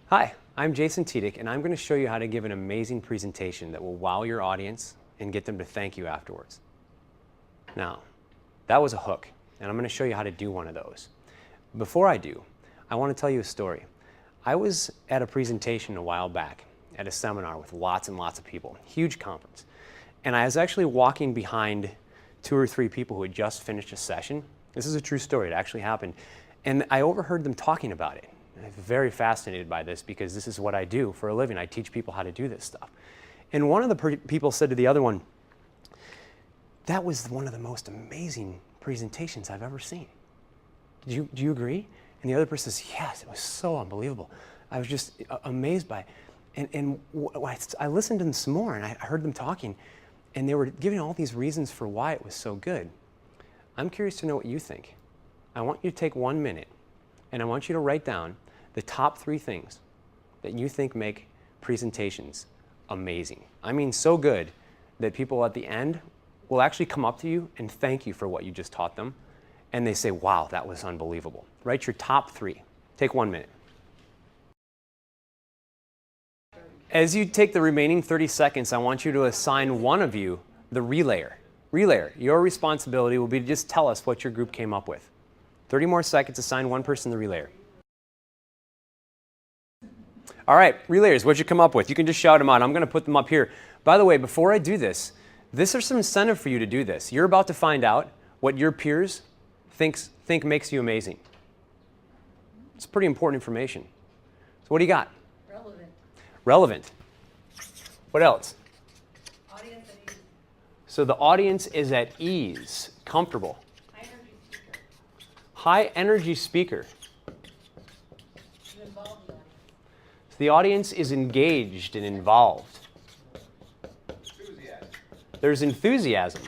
Hi, I'm Jason Tiedick, and I'm going to show you how to give an amazing presentation that will wow your audience and get them to thank you afterwards. Now, that was a hook, and I'm going to show you how to do one of those. Before I do, I want to tell you a story. I was at a presentation a while back at a seminar with lots and lots of people, huge conference, and I was actually walking behind 2 or 3 people who had just finished a session. This is a true story, it actually happened, and I overheard them talking about it. I'm very fascinated by this because this is what I do for a living. I teach people how to do this stuff. And one of the people said to the other one, "That was one of the most amazing presentations I've ever seen. Do you agree?" And the other person says, "Yes, it was so unbelievable. I was just amazed by it." And I listened to them some more, and I heard them talking, and they were giving all these reasons for why it was so good. I'm curious to know what you think. I want you to take 1 minute, and I want you to write down the top 3 things that you think make presentations amazing. I mean so good that people at the end will actually come up to you and thank you for what you just taught them. And they say, "Wow, that was unbelievable." Write your top 3. Take 1 minute. As you take the remaining 30 seconds, I want you to assign one of you the relayer. Relayer, your responsibility will be to just tell us what your group came up with. 30 more seconds, assign one person the relayer. All right, relayers, what'd you come up with? You can just shout them out. I'm going to put them up here. By the way, before I do this is some incentive for you to do this. You're about to find out what your peers think makes you amazing. It's pretty important information. So what do you got? Relevant. Relevant. What else? Audience at ease. So the audience is at ease, comfortable. High energy speaker. High energy speaker. An involved audience. So the audience is engaged and involved. Enthusiasm. There's enthusiasm.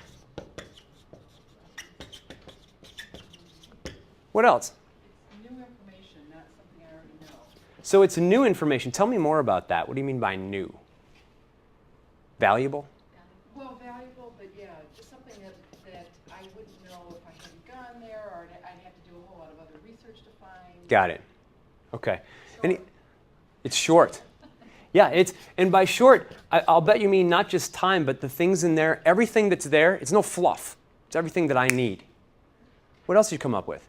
What else? New information, not something I already know. So it's new information. Tell me more about that. What do you mean by new? Valuable? Well, valuable, but yeah, just something that I wouldn't know if I hadn't gone there, or I'd have to do a whole lot of other research to find. Got it. Okay. Short. It's short. Yeah, and by short, I'll bet you mean not just time, but the things in there, everything that's there, it's no fluff. It's everything that I need. What else did you come up with?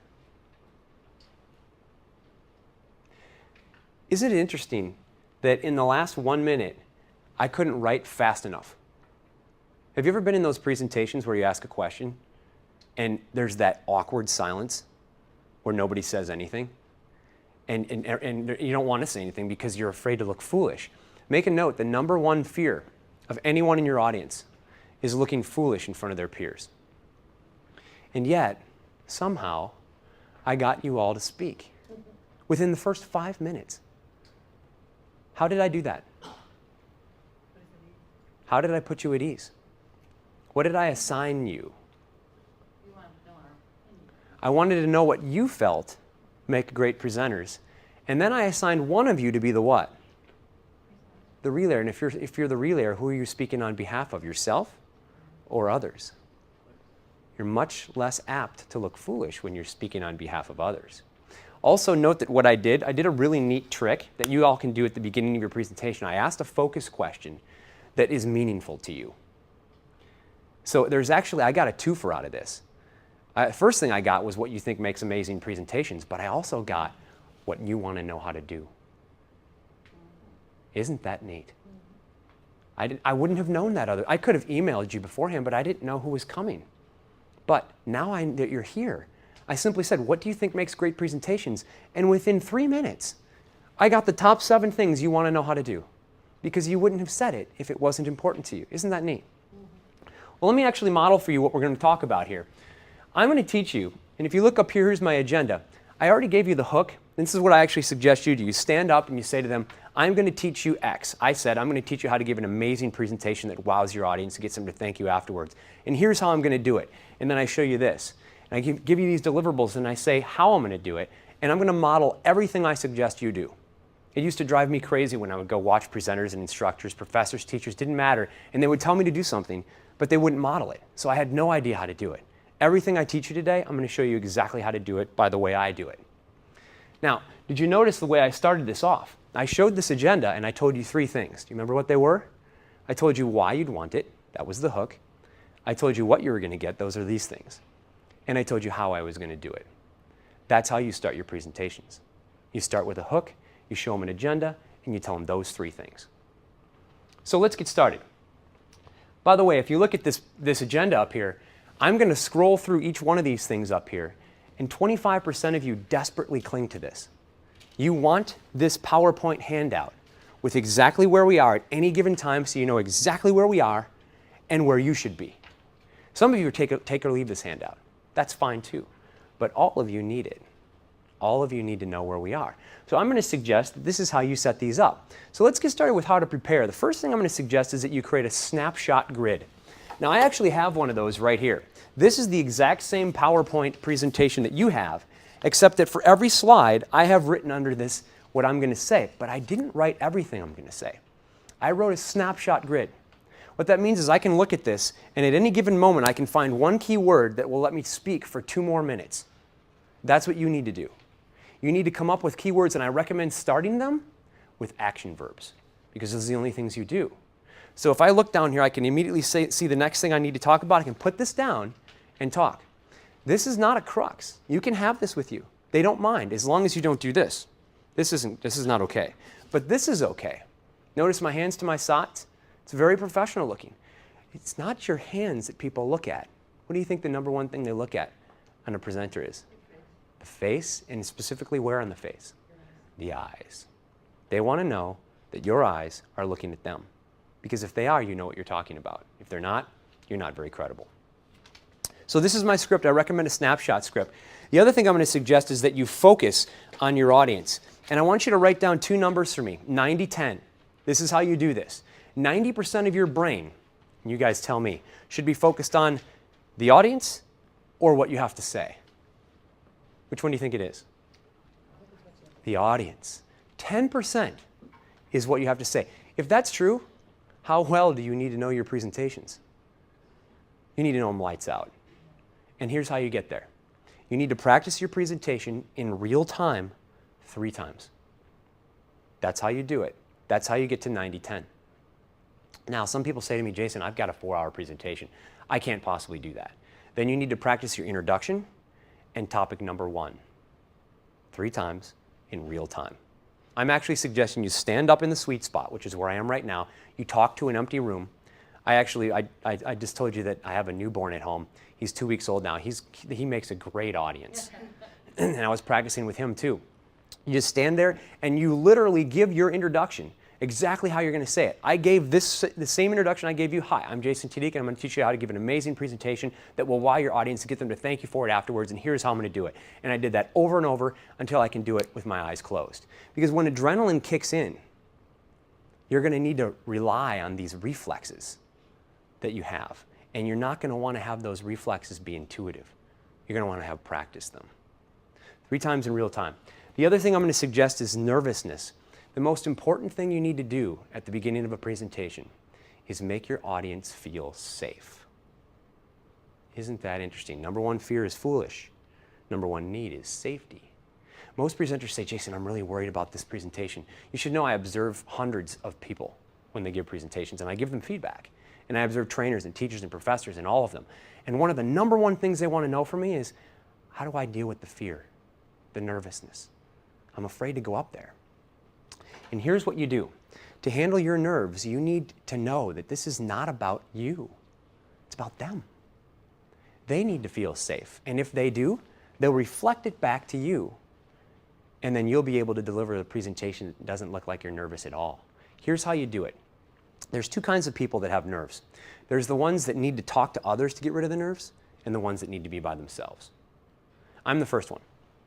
Isn't it interesting that in the last 1 minute, I couldn't write fast enough? Have you ever been in those presentations where you ask a question and there's that awkward silence where nobody says anything? And you don't want to say anything because you're afraid to look foolish. Make a note, the number 1 fear of anyone in your audience is looking foolish in front of their peers. And yet, somehow, I got you all to speak within the first 5 minutes. How did I do that? How did I put you at ease? What did I assign you? You want to know our opinion. I wanted to know what you felt make great presenters. And then I assigned one of you to be the what? The relayer. And if you're the relayer, who are you speaking on behalf of? Yourself or others? You're much less apt to look foolish when you're speaking on behalf of others. Also note that what I did a really neat trick that you all can do at the beginning of your presentation. I asked a focus question that is meaningful to you. So I got a twofer out of this. First thing I got was what you think makes amazing presentations, but I also got what you want to know how to do. Isn't that neat? I wouldn't have known that I could have emailed you beforehand, but I didn't know who was coming. But now that you're here, I simply said, what do you think makes great presentations? And within 3 minutes, I got the top 7 things you want to know how to do. Because you wouldn't have said it if it wasn't important to you. Isn't that neat? Well, let me actually model for you what we're going to talk about here. I'm going to teach you, and if you look up here, here's my agenda. I already gave you the hook. This is what I actually suggest you do. You stand up and you say to them, I'm going to teach you X. I said, I'm going to teach you how to give an amazing presentation that wows your audience and gets them to thank you afterwards. And here's how I'm going to do it. And then I show you this. And I give you these deliverables, and I say how I'm going to do it. And I'm going to model everything I suggest you do. It used to drive me crazy when I would go watch presenters and instructors, professors, teachers, didn't matter, and they would tell me to do something, but they wouldn't model it. So I had no idea how to do it. Everything I teach you today, I'm going to show you exactly how to do it by the way I do it. Now, did you notice the way I started this off? I showed this agenda and I told you 3 things. Do you remember what they were? I told you why you'd want it. That was the hook. I told you what you were going to get. Those are these things. And I told you how I was going to do it. That's how you start your presentations. You start with a hook, you show them an agenda, and you tell them those 3 things. So let's get started. By the way, if you look at this agenda up here, I'm going to scroll through each one of these things up here, and 25% of you desperately cling to this. You want this PowerPoint handout with exactly where we are at any given time so you know exactly where we are and where you should be. Some of you take or leave this handout. That's fine too. But all of you need it. All of you need to know where we are. So I'm going to suggest that this is how you set these up. So let's get started with how to prepare. The first thing I'm going to suggest is that you create a snapshot grid. Now I actually have one of those right here. This is the exact same PowerPoint presentation that you have, except that for every slide I have written under this what I'm going to say, but I didn't write everything I'm going to say. I wrote a snapshot grid. What that means is I can look at this, and at any given moment I can find one key word that will let me speak for 2 more minutes. That's what you need to do. You need to come up with keywords, and I recommend starting them with action verbs, because those are the only things you do. So if I look down here, I can immediately see the next thing I need to talk about. I can put this down and talk. This is not a crux. You can have this with you. They don't mind, as long as you don't do this. This is not okay. But this is okay. Notice my hands to my sides. It's very professional looking. It's not your hands that people look at. What do you think the #1 thing they look at on a presenter is? The face, and specifically where on the face? The eyes. They want to know that your eyes are looking at them. Because if they are, you know what you're talking about. If they're not, you're not very credible. So this is my script. I recommend a snapshot script. The other thing I'm going to suggest is that you focus on your audience. And I want you to write down 2 numbers for me, 90-10. This is how you do this. 90% of your brain, and you guys tell me, should be focused on the audience or what you have to say. Which one do you think it is? The audience. 10% is what you have to say. If that's true, how well do you need to know your presentations? You need to know them lights out. And here's how you get there. You need to practice your presentation in real time 3 times. That's how you do it. That's how you get to 90-10. Now, some people say to me, Jason, I've got a 4-hour presentation. I can't possibly do that. Then you need to practice your introduction and topic #1 3 times in real time. I'm actually suggesting you stand up in the sweet spot, which is where I am right now. You talk to an empty room. I just told you that I have a newborn at home. He's 2 weeks old now. He makes a great audience. And I was practicing with him too. You just stand there and you literally give your introduction exactly how you're going to say it. I gave the same introduction I gave you. Hi, I'm Jason Tidik, and I'm going to teach you how to give an amazing presentation that will wow your audience and get them to thank you for it afterwards, and here's how I'm going to do it. And I did that over and over until I can do it with my eyes closed. Because when adrenaline kicks in, you're going to need to rely on these reflexes that you have. And you're not going to want to have those reflexes be intuitive. You're going to want to have practiced them. 3 times in real time. The other thing I'm going to suggest is nervousness. The most important thing you need to do at the beginning of a presentation is make your audience feel safe. Isn't that interesting? #1 fear is foolish. #1 need is safety. Most presenters say, Jason, I'm really worried about this presentation. You should know I observe hundreds of people when they give presentations, and I give them feedback. And I observe trainers and teachers and professors and all of them. And one of the #1 things they want to know from me is, how do I deal with the fear, the nervousness? I'm afraid to go up there. And here's what you do. To handle your nerves, you need to know that this is not about you. It's about them. They need to feel safe. And if they do, they'll reflect it back to you. And then you'll be able to deliver a presentation that doesn't look like you're nervous at all. Here's how you do it. There's 2 kinds of people that have nerves. There's the ones that need to talk to others to get rid of the nerves, and the ones that need to be by themselves. I'm the first one.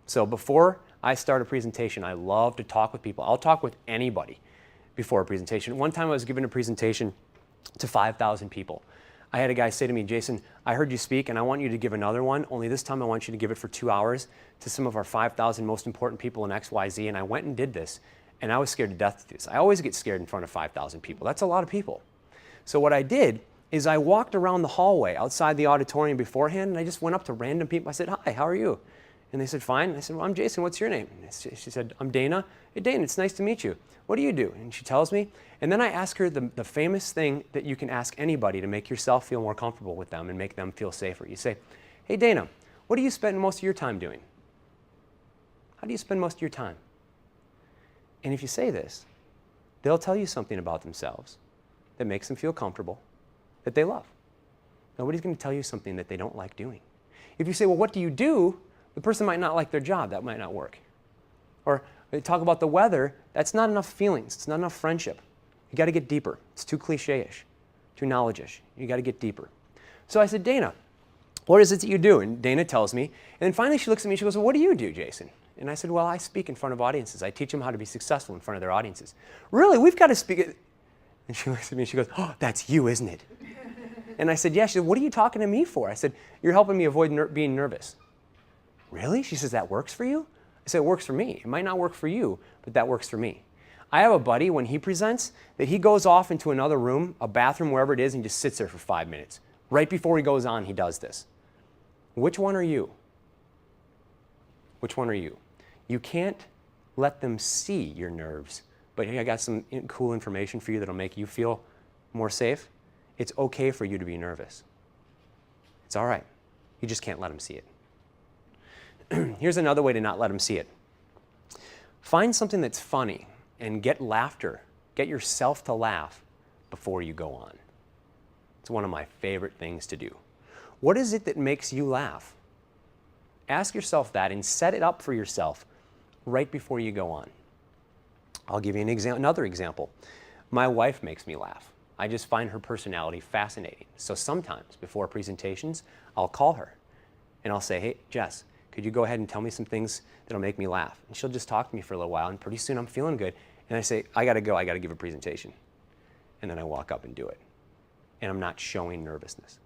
So before I start a presentation, I love to talk with people. I'll talk with anybody before a presentation. One time I was giving a presentation to 5,000 people. I had a guy say to me, Jason, I heard you speak and I want you to give another one, only this time I want you to give it for 2 hours to some of our 5,000 most important people in XYZ. And I went and did this, and I was scared to death to do this. I always get scared in front of 5,000 people. That's a lot of people. So what I did is I walked around the hallway outside the auditorium beforehand, and I just went up to random people. I said, hi, how are you? And they said, fine. And I said, well, I'm Jason. What's your name? And she said, I'm Dana. Hey, Dana, it's nice to meet you. What do you do? And she tells me. And then I ask her the famous thing that you can ask anybody to make yourself feel more comfortable with them and make them feel safer. You say, hey, Dana, what do you spend most of your time doing? How do you spend most of your time? And if you say this, they'll tell you something about themselves that makes them feel comfortable, that they love. Nobody's going to tell you something that they don't like doing. If you say, well, what do you do? The person might not like their job. That might not work. Or they talk about the weather. That's not enough feelings. It's not enough friendship. You got to get deeper. It's too cliche-ish, too knowledge-ish. You got to get deeper. So I said, Dana, what is it that you do? And Dana tells me. And then finally she looks at me and she goes, well, what do you do, Jason? And I said, well, I speak in front of audiences. I teach them how to be successful in front of their audiences. Really? We've got to speak. And she looks at me and she goes, oh, that's you, isn't it? And I said, yeah. She said, what are you talking to me for? I said, you're helping me avoid being nervous. Really? She says, that works for you? I said, it works for me. It might not work for you, but that works for me. I have a buddy, when he presents, that he goes off into another room, a bathroom, wherever it is, and just sits there for 5 minutes. Right before he goes on, he does this. Which one are you? Which one are you? You can't let them see your nerves, but hey, I got some cool information for you that'll make you feel more safe. It's okay for you to be nervous. It's all right. You just can't let them see it. Here's another way to not let them see it. Find something that's funny and get laughter. Get yourself to laugh before you go on. It's one of my favorite things to do. What is it that makes you laugh? Ask yourself that and set it up for yourself right before you go on. I'll give you another example. My wife makes me laugh. I just find her personality fascinating. So sometimes before presentations, I'll call her and I'll say, hey, Jess, could you go ahead and tell me some things that'll make me laugh? And she'll just talk to me for a little while, and pretty soon I'm feeling good. And I say, I got to go. I got to give a presentation. And then I walk up and do it. And I'm not showing nervousness.